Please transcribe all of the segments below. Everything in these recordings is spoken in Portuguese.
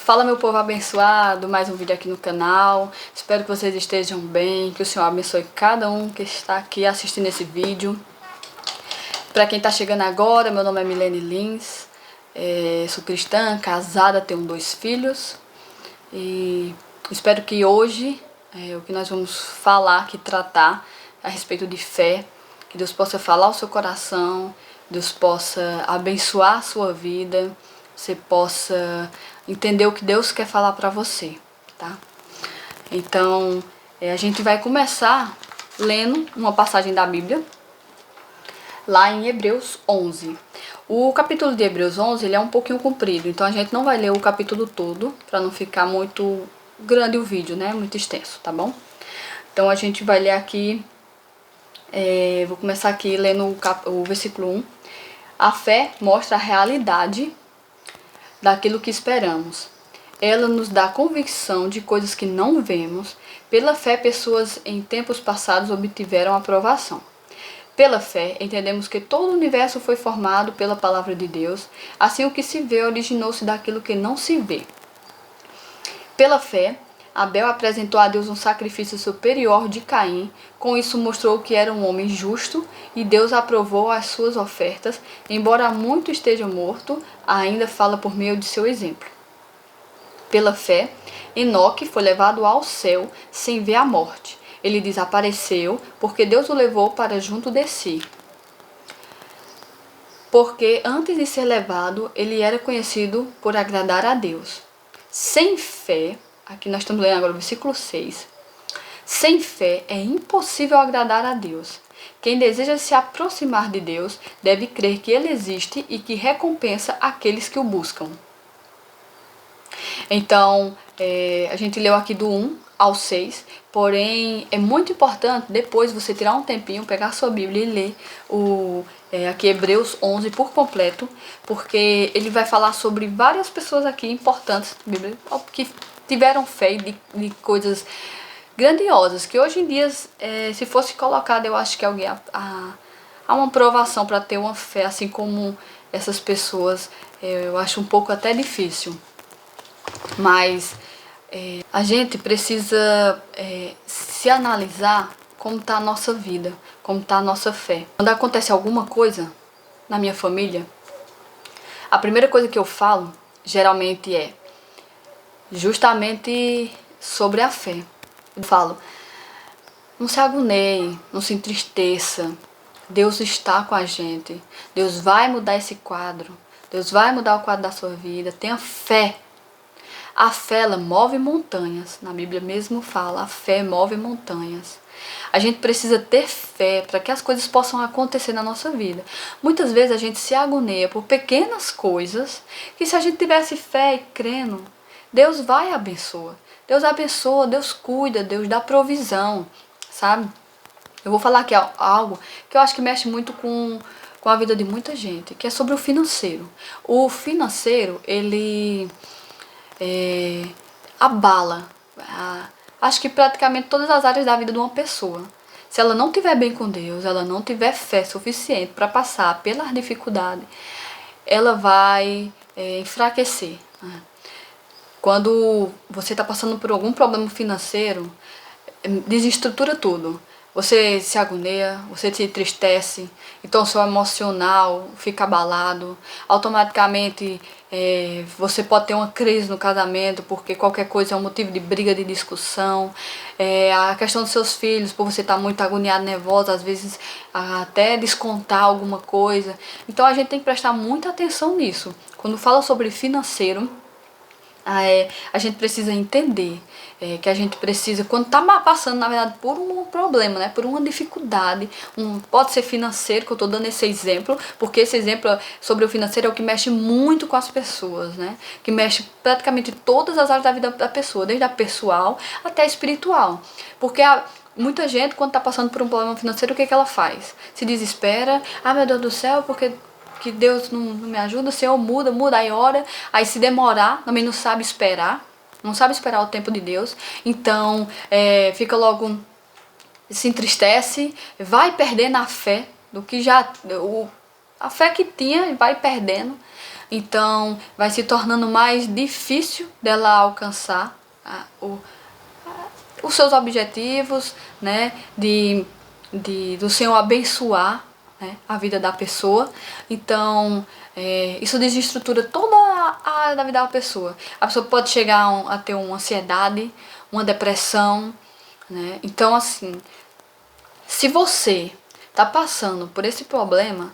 Fala, meu povo abençoado, mais um vídeo aqui no canal. Espero que vocês estejam bem, que o Senhor abençoe cada um que está aqui assistindo esse vídeo. Para quem está chegando agora, meu nome é Milene Lins, sou cristã, casada, tenho 2 filhos. E espero que hoje, o que nós vamos falar aqui, tratar a respeito de fé, que Deus possa falar ao seu coração, Deus possa abençoar a sua vida, você possa entender o que Deus quer falar para você, tá? Então, a gente vai começar lendo uma passagem da Bíblia, lá em Hebreus 11. O capítulo de Hebreus 11, ele é um pouquinho comprido, então a gente não vai ler o capítulo todo, para não ficar muito grande o vídeo, né? Muito extenso, tá bom? Então a gente vai ler aqui, vou começar aqui lendo o versículo 1. A fé mostra a realidade daquilo que esperamos. Ela nos dá convicção de coisas que não vemos. Pela fé, pessoas em tempos passados obtiveram aprovação. Pela fé, entendemos que todo o universo foi formado pela palavra de Deus. Assim, o que se vê originou-se daquilo que não se vê. Pela fé, Abel apresentou a Deus um sacrifício superior de Caim. Com isso mostrou que era um homem justo e Deus aprovou as suas ofertas. Embora muito esteja morto, ainda fala por meio de seu exemplo. Pela fé, Enoque foi levado ao céu sem ver a morte. Ele desapareceu porque Deus o levou para junto de si. Porque antes de ser levado, ele era conhecido por agradar a Deus. Sem fé, aqui nós estamos lendo agora o versículo 6. Sem fé é impossível agradar a Deus. Quem deseja se aproximar de Deus deve crer que Ele existe e que recompensa aqueles que o buscam. Então, a gente leu aqui do 1 ao 6, porém é muito importante depois você tirar um tempinho, pegar a sua Bíblia e ler aqui Hebreus 11 por completo, porque ele vai falar sobre várias pessoas aqui importantes da Bíblia, que tiveram fé de coisas grandiosas, que hoje em dia, se fosse colocado, eu acho que alguém há uma provação para ter uma fé assim como essas pessoas, eu acho um pouco até difícil. Mas a gente precisa se analisar como está a nossa vida, como está a nossa fé. Quando acontece alguma coisa na minha família, a primeira coisa que eu falo, geralmente, é justamente sobre a fé. Eu falo, não se agonie, não se entristeça, Deus está com a gente, Deus vai mudar esse quadro, Deus vai mudar o quadro da sua vida, tenha fé. A fé, ela move montanhas. Na Bíblia mesmo fala, a fé move montanhas. A gente precisa ter fé para que as coisas possam acontecer na nossa vida. Muitas vezes a gente se agonia por pequenas coisas que, se a gente tivesse fé e crendo, Deus vai e abençoa. Deus abençoa, Deus cuida, Deus dá provisão, sabe? Eu vou falar aqui algo que eu acho que mexe muito com a vida de muita gente, que é sobre o financeiro. O financeiro, ele abala, acho que praticamente todas as áreas da vida de uma pessoa. Se ela não estiver bem com Deus, ela não tiver fé suficiente para passar pelas dificuldades, ela vai enfraquecer. Quando você está passando por algum problema financeiro, desestrutura tudo. Você se agonia, você se entristece, então o seu emocional fica abalado. Automaticamente você pode ter uma crise no casamento, porque qualquer coisa é um motivo de briga, de discussão. A questão dos seus filhos, por você estar muito agoniado, nervosa, às vezes até descontar alguma coisa. Então a gente tem que prestar muita atenção nisso. Quando fala sobre financeiro, a gente precisa entender que a gente precisa, quando está passando, na verdade, por um problema, né, por uma dificuldade, pode ser financeiro, que eu estou dando esse exemplo, porque esse exemplo sobre o financeiro é o que mexe muito com as pessoas, né, que mexe praticamente todas as áreas da vida da pessoa, desde a pessoal até a espiritual, porque muita gente, quando está passando por um problema financeiro, o que ela faz? Se desespera, meu Deus do céu, porque que Deus não me ajuda, o Senhor muda, aí ora, aí se demorar, também não sabe esperar o tempo de Deus, então fica logo, se entristece, vai perdendo a fé, a fé que tinha, vai perdendo, então vai se tornando mais difícil dela alcançar os seus objetivos, né, do Senhor abençoar, né, a vida da pessoa. Então, isso desestrutura toda a área da vida da pessoa. A pessoa pode chegar a ter uma ansiedade, uma depressão, né? Então, assim, se você está passando por esse problema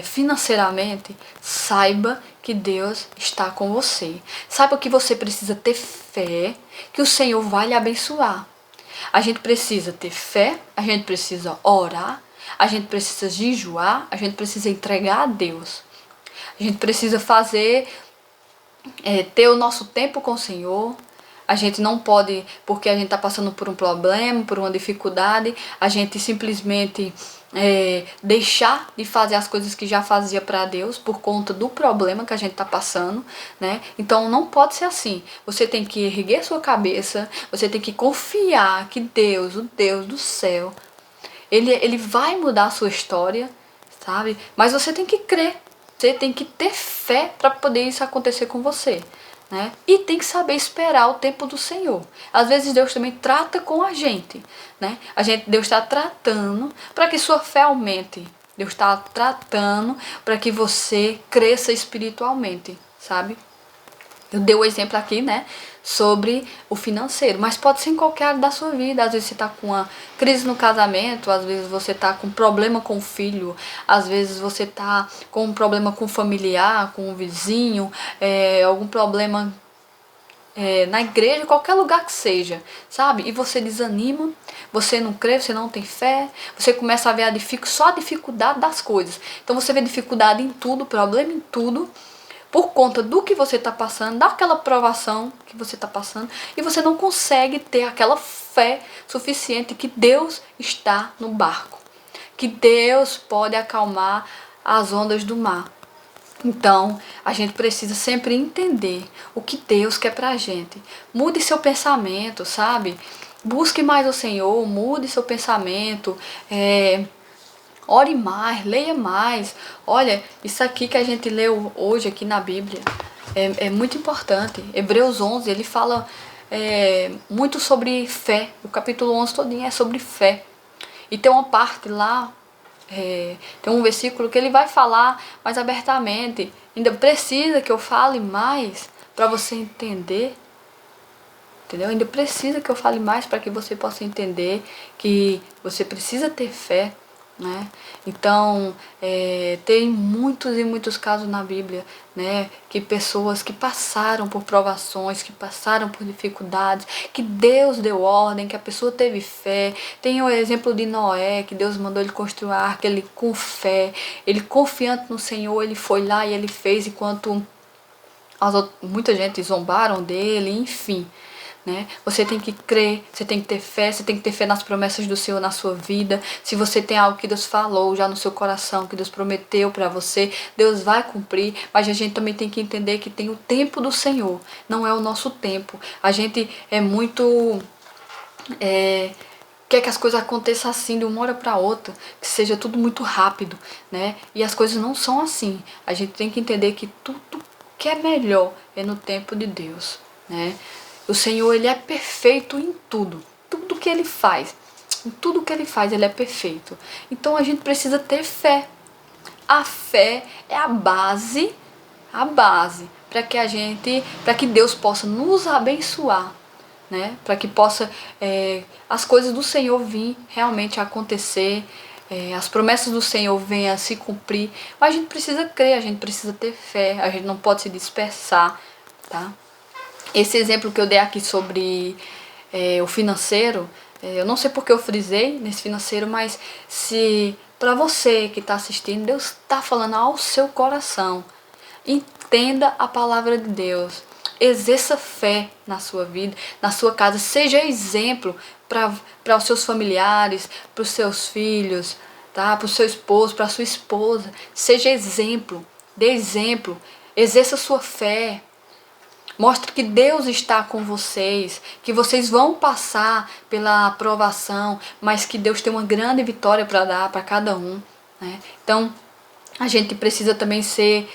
financeiramente, saiba que Deus está com você. Saiba que você precisa ter fé, que o Senhor vai lhe abençoar. A gente precisa ter fé, a gente precisa orar, a gente precisa jejuar, a gente precisa entregar a Deus. A gente precisa ter o nosso tempo com o Senhor. A gente não pode, porque a gente está passando por um problema, por uma dificuldade, a gente simplesmente deixar de fazer as coisas que já fazia para Deus por conta do problema que a gente está passando, né? Então não pode ser assim. Você tem que erguer sua cabeça, você tem que confiar que Deus, o Deus do céu, ele vai mudar a sua história, sabe? Mas você tem que crer, você tem que ter fé para poder isso acontecer com você. Né? E tem que saber esperar o tempo do Senhor. Às vezes Deus também trata com a gente, né? Deus está tratando para que sua fé aumente. Deus está tratando para que você cresça espiritualmente, sabe? Eu dei o exemplo aqui, né, sobre o financeiro, mas pode ser em qualquer área da sua vida. Às vezes você está com uma crise no casamento, às vezes você está com problema com o filho, às vezes você está com um problema com o familiar, com o vizinho, algum problema na igreja, qualquer lugar que seja, sabe? E você desanima, você não crê, você não tem fé, você começa a ver só a dificuldade das coisas. Então você vê dificuldade em tudo, problema em tudo, por conta do que você está passando, daquela provação que você está passando, e você não consegue ter aquela fé suficiente que Deus está no barco, que Deus pode acalmar as ondas do mar. Então, a gente precisa sempre entender o que Deus quer pra gente. Mude seu pensamento, sabe? Busque mais o Senhor, mude seu pensamento, ore mais, leia mais. Olha, isso aqui que a gente leu hoje aqui na Bíblia é muito importante. Hebreus 11, ele fala muito sobre fé. O capítulo 11 todinho é sobre fé. E tem uma parte lá, tem um versículo que ele vai falar mais abertamente. Ainda precisa que eu fale mais para você entender. Entendeu? Ainda precisa que eu fale mais para que você possa entender que você precisa ter fé, né? Então, tem muitos e muitos casos na Bíblia, né, que pessoas que passaram por provações, que passaram por dificuldades, que Deus deu ordem, que a pessoa teve fé. Tem o exemplo de Noé, que Deus mandou ele construir a arca, ele com fé, ele confiante no Senhor, ele foi lá e ele fez, enquanto muita gente zombaram dele, enfim. Né? Você tem que crer, você tem que ter fé, você tem que ter fé nas promessas do Senhor na sua vida. Se você tem algo que Deus falou já no seu coração, que Deus prometeu para você, Deus vai cumprir. Mas a gente também tem que entender que tem o tempo do Senhor, não é o nosso tempo. A gente é muito quer que as coisas aconteçam assim de uma hora para outra, que seja tudo muito rápido, né? E as coisas não são assim. A gente tem que entender que tudo que é melhor é no tempo de Deus, né? O Senhor, ele é perfeito em tudo. Tudo que ele faz, em tudo que ele faz, ele é perfeito. Então a gente precisa ter fé. A fé é a base para que Deus possa nos abençoar, né? Para que possa as coisas do Senhor vir realmente a acontecer, as promessas do Senhor venham a se cumprir. Mas a gente precisa crer, a gente precisa ter fé, a gente não pode se dispersar, tá? Esse exemplo que eu dei aqui sobre o financeiro, eu não sei porque eu frisei nesse financeiro, mas se para você que está assistindo, Deus está falando ao seu coração, entenda a palavra de Deus, exerça fé na sua vida, na sua casa, seja exemplo para os seus familiares, para os seus filhos, tá? Para o seu esposo, para a sua esposa, seja exemplo, dê exemplo, exerça sua fé. Mostre que Deus está com vocês, que vocês vão passar pela aprovação, mas que Deus tem uma grande vitória para dar para cada um, né? Então, a gente precisa também ser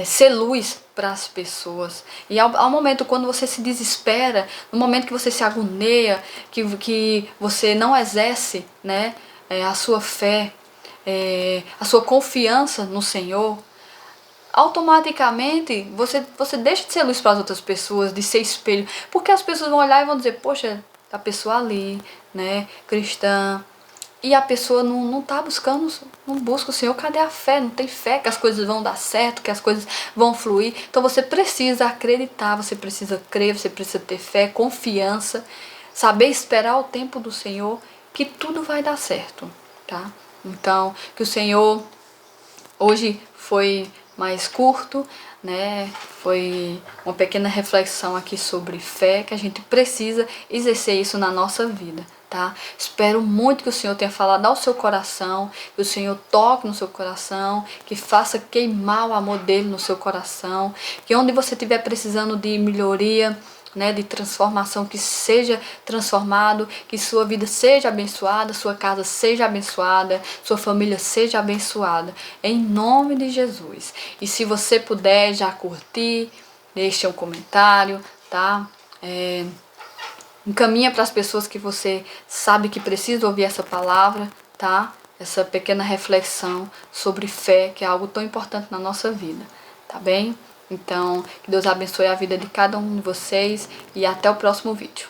ser luz para as pessoas. E ao momento quando você se desespera, no momento que você se agonia, que você não exerce, né, a sua fé, a sua confiança no Senhor, automaticamente você deixa de ser luz para as outras pessoas, de ser espelho, porque as pessoas vão olhar e vão dizer, poxa, a pessoa ali, né, cristã, e a pessoa não tá buscando, não busca o Senhor, cadê a fé? Não tem fé que as coisas vão dar certo, que as coisas vão fluir. Então você precisa acreditar, você precisa crer, você precisa ter fé, confiança, saber esperar o tempo do Senhor, que tudo vai dar certo, tá? Então, que o Senhor hoje foi mais curto, né? Foi uma pequena reflexão aqui sobre fé, que a gente precisa exercer isso na nossa vida, tá? Espero muito que o Senhor tenha falado ao seu coração, que o Senhor toque no seu coração, que faça queimar o amor dele no seu coração, que onde você estiver precisando de melhoria, né, de transformação, que seja transformado, que sua vida seja abençoada, sua casa seja abençoada, sua família seja abençoada, em nome de Jesus. E se você puder já curtir, deixe um comentário, tá? Encaminha para as pessoas que você sabe que precisam ouvir essa palavra, tá? Essa pequena reflexão sobre fé, que é algo tão importante na nossa vida, tá bem? Então, que Deus abençoe a vida de cada um de vocês e até o próximo vídeo.